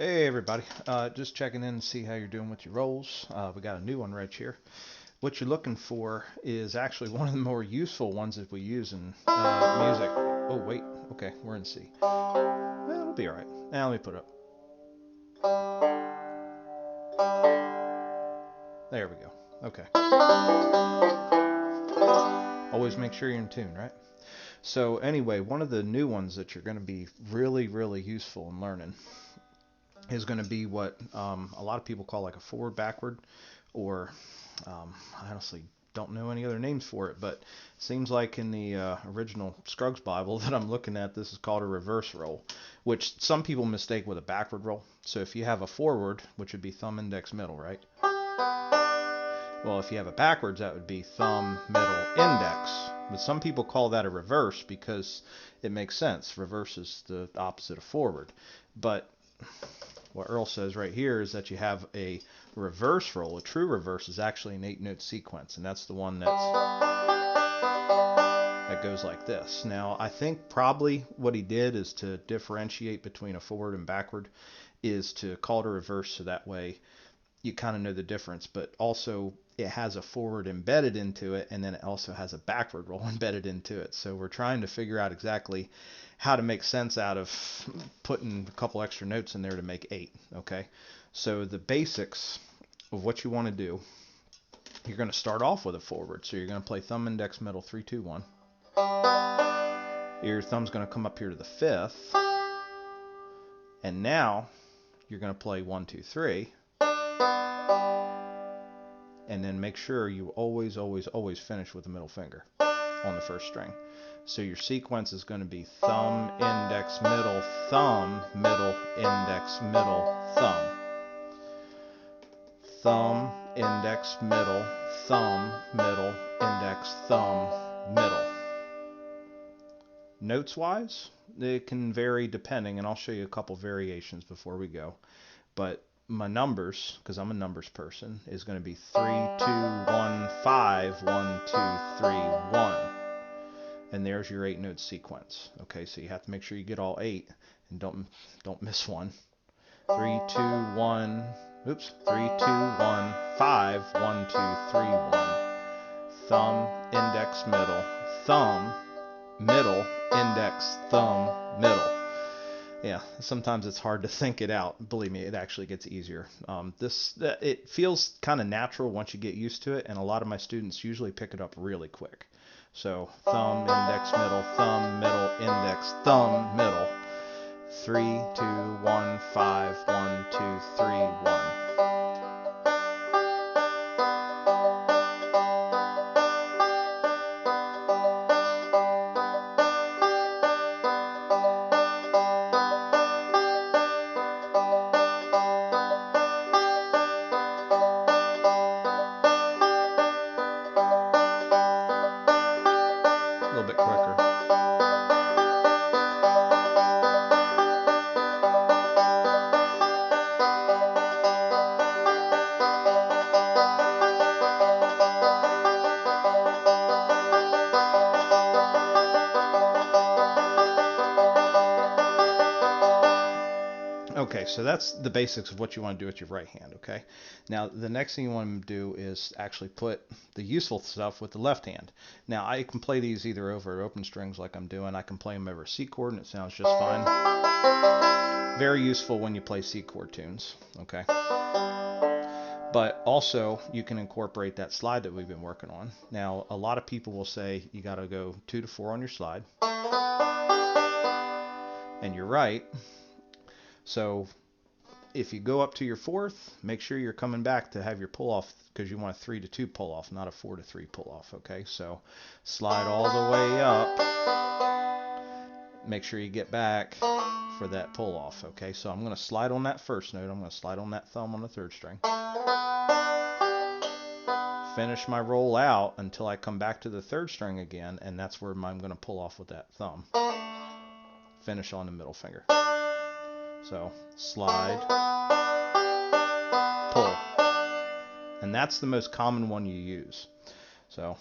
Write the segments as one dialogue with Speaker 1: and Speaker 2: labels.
Speaker 1: Hey everybody, just checking in to see how you're doing with your rolls. We got a new one right here. What you're looking for is actually one of the more useful ones that we use in music. Oh wait, okay, we're in C. Well, it'll be alright. Now let me put it up. There we go. Okay. Always make sure you're in tune, right? So anyway, one of the new ones that you're going to be really useful in learning is going to be what a lot of people call like a forward backward, or I honestly don't know any other names for it, but it seems like in the original Scruggs Bible that I'm looking at, this is called a reverse roll, which some people mistake with a backward roll. So if you have a forward, which would be thumb, index, middle, right? Well, if you have it backwards, that would be thumb, middle, index. But some people call that a reverse because it makes sense. Reverse is the opposite of forward. But what Earl says right here is that you have a reverse roll. A true reverse is actually an 8-note sequence, and that's the one that goes like this. Now, I think probably what he did is to differentiate between a forward and backward is to call it a reverse, so that way you kind of know the difference, but also it has a forward embedded into it, and then it also has a backward roll embedded into it. So we're trying to figure out exactly how to make sense out of putting a couple extra notes in there to make 8. Okay, so the basics of what you want to do, you're going to start off with a forward. So you're going to play thumb, index, middle, 3, 2, 1. Your thumb's going to come up here to the 5th, and now you're going to play 1, 2, 3. And then make sure you always finish with the middle finger on the first string. So your sequence is going to be thumb, index, middle, thumb, middle, index, middle, thumb. Thumb, index, middle, thumb, middle, index, thumb, middle. Notes wise, it can vary depending, and I'll show you a couple variations before we go. But my numbers, because I'm a numbers person, is going to be 3, 2, 1, 5, 1, 2, 3, 1. And there's your 8-note sequence. Okay, so you have to make sure you get all 8 and don't miss one. 3, 2, 1. Oops. 3, 2, 1, 5, 1, 2, 3, 1. Thumb, index, middle, thumb, middle, index, thumb, middle. Yeah, sometimes it's hard to think it out. Believe me, it actually gets easier. It feels kind of natural once you get used to it, and a lot of my students usually pick it up really quick. So thumb, index, middle, index, thumb, middle. 3, 2, 1, 5, 1, 2, 3, 1. A little bit quicker. Okay, so that's the basics of what you want to do with your right hand, okay? Now, the next thing you want to do is actually put the useful stuff with the left hand. Now, I can play these either over open strings like I'm doing. I can play them over a C chord, and it sounds just fine. Very useful when you play C chord tunes, okay? But also, you can incorporate that slide that we've been working on. Now, a lot of people will say you got to go 2 to 4 on your slide. And you're right. So if you go up to your 4th, make sure you're coming back to have your pull off, because you want a 3 to 2 pull off, not a 4 to 3 pull off. Okay, so slide all the way up. Make sure you get back for that pull off. Okay, so I'm going to slide on that first note. I'm going to slide on that thumb on the 3rd string. Finish my roll out until I come back to the 3rd string again, and that's where I'm going to pull off with that thumb. Finish on the middle finger. So slide, pull. And that's the most common one you use. So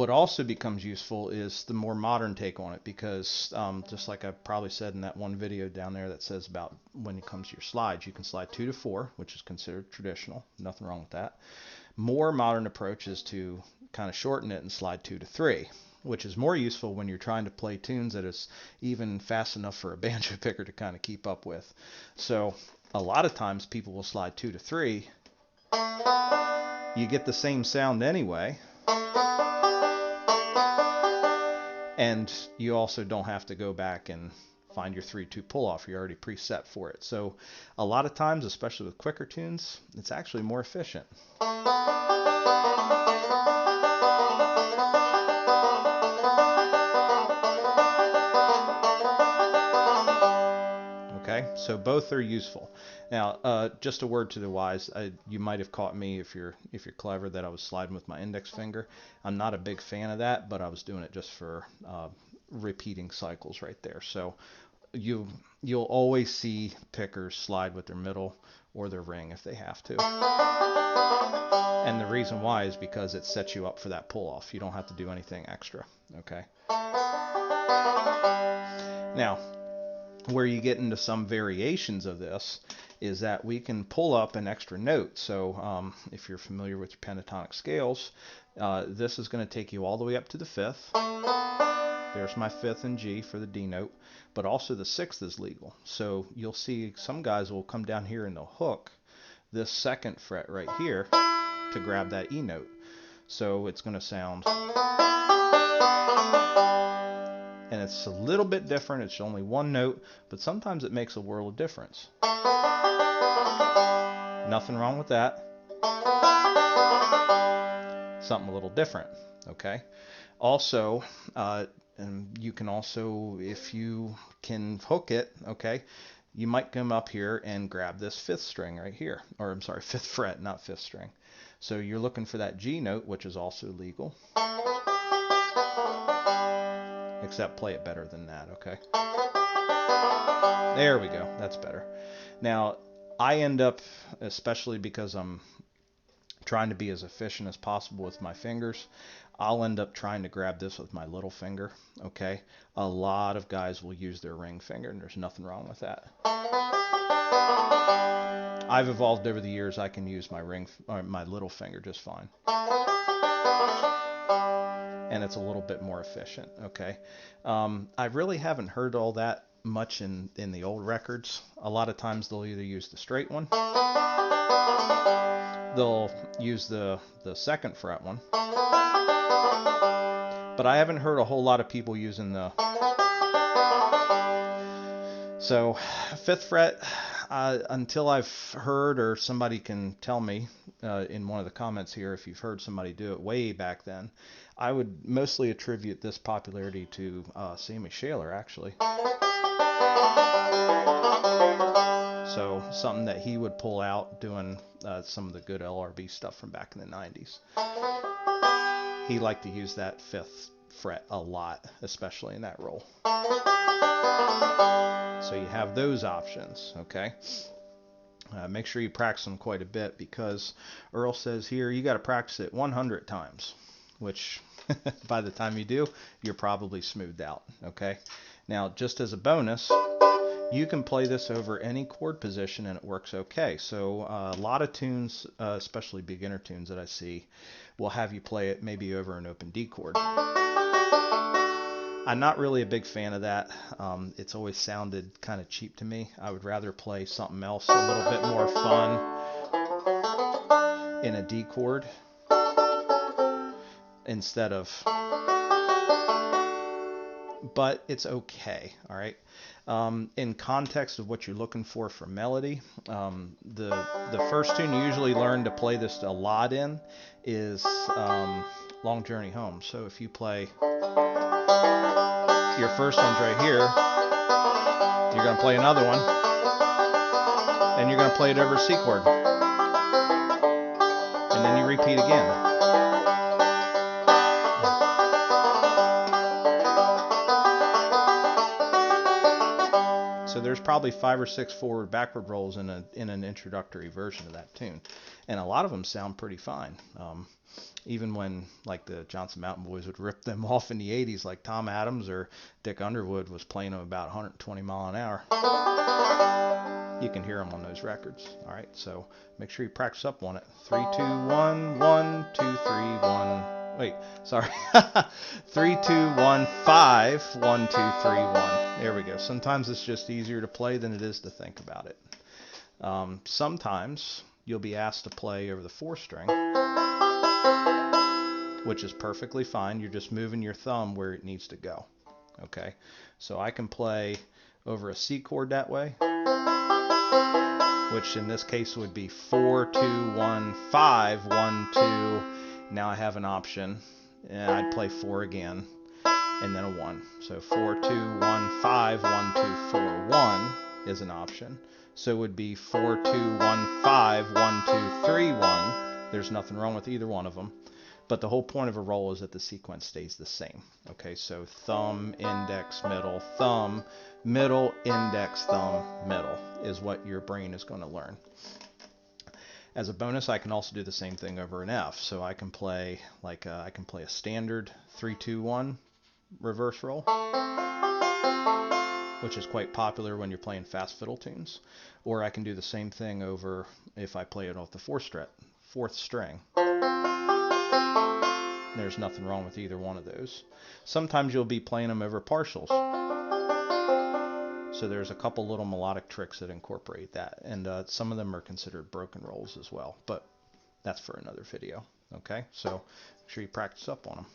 Speaker 1: What also becomes useful is the more modern take on it, because just like I probably said in that one video down there that says about when it comes to your slides, you can slide 2 to 4, which is considered traditional. Nothing wrong with that. More modern approach is to kind of shorten it and slide 2 to 3, which is more useful when you're trying to play tunes that is even fast enough for a banjo picker to kind of keep up with. So a lot of times people will slide 2 to 3. You get the same sound anyway, and you also don't have to go back and find your 3-2 pull-off. You're already preset for it. So a lot of times, especially with quicker tunes, it's actually more efficient. Okay, so both are useful. Now, just a word to the wise. You might have caught me, if you're clever, that I was sliding with my index finger. I'm not a big fan of that, but I was doing it just for repeating cycles right there. So you'll always see pickers slide with their middle or their ring if they have to. And the reason why is because it sets you up for that pull-off. You don't have to do anything extra. Okay. Now, where you get into some variations of this is that we can pull up an extra note. So if you're familiar with your pentatonic scales, this is going to take you all the way up to the 5th. There's my 5th and G for the D note, but also the 6th is legal. So you'll see some guys will come down here and they'll hook this 2nd fret right here to grab that E note. So it's going to sound, and it's a little bit different. It's only one note, but sometimes it makes a world of difference. Nothing wrong with that. Something a little different, okay? Also, and you can also, if you can hook it, okay, you might come up here and grab this 5th string right here, or I'm sorry, 5th fret, not 5th string. So you're looking for that G note, which is also legal. Except play it better than that, okay? There we go, that's better. Now, I end up, especially because I'm trying to be as efficient as possible with my fingers, I'll end up trying to grab this with my little finger, okay? A lot of guys will use their ring finger, and there's nothing wrong with that. I've evolved over the years. I can use my my little finger just fine. And it's a little bit more efficient, okay? I really haven't heard all that much in the old records. A lot of times they'll either use the straight one, they'll use the 2nd fret one, but I haven't heard a whole lot of people using the... So 5th fret, until I've heard, or somebody can tell me in one of the comments here if you've heard somebody do it way back then, I would mostly attribute this popularity to Sammy Shaler, actually. So something that he would pull out doing some of the good LRB stuff from back in the 90s. He liked to use that 5th fret a lot, especially in that roll. So you have those options, okay? Make sure you practice them quite a bit, because Earl says here you got to practice it 100 times, which by the time you do, you're probably smoothed out, okay? Now, just as a bonus, you can play this over any chord position and it works okay. So a lot of tunes, especially beginner tunes that I see, will have you play it maybe over an open D chord. I'm not really a big fan of that. It's always sounded kind of cheap to me. I would rather play something else a little bit more fun in a D chord instead of... But it's okay, all right? In context of what you're looking for melody, the first tune you usually learn to play this a lot in is Long Journey Home. So if you play... Your first one's right here, you're going to play another one, and you're going to play it over a C chord. And then you repeat again. So So there's probably 5 or 6 forward backward rolls in an introductory version of that tune, and a lot of them sound pretty fine. Even when like the Johnson Mountain Boys would rip them off in the 80s, like Tom Adams or Dick Underwood was playing them about 120 mile an hour. You can hear them on those records. All right, so make sure you practice up on it. 3, 2, 1, 1, 2, 3, 1. Wait, sorry. 3, 2, 1, 5, 1, 2, 3, 1. There we go. Sometimes it's just easier to play than it is to think about it. Sometimes you'll be asked to play over the 4th string, which is perfectly fine. You're just moving your thumb where it needs to go. Okay, so I can play over a C chord that way, which in this case would be 4, 2, 1, 5, 1, 2. Now I have an option, and I'd play 4 again, and then a 1. So 4, 2, 1, 5, 1, 2, 4, 1 is an option. So it would be 4, 2, 1, 5, 1, 2, 3, 1. There's nothing wrong with either one of them. But the whole point of a roll is that the sequence stays the same. Okay, so thumb, index, middle, thumb, middle, index, thumb, middle is what your brain is going to learn. As a bonus, I can also do the same thing over an F. So I can play I can play a standard 3, 2, 1 reverse roll, which is quite popular when you're playing fast fiddle tunes. Or I can do the same thing over if I play it off the 4th string. There's nothing wrong with either one of those. Sometimes you'll be playing them over partials. So there's a couple little melodic tricks that incorporate that. And some of them are considered broken rolls as well. But that's for another video. Okay, so make sure you practice up on them.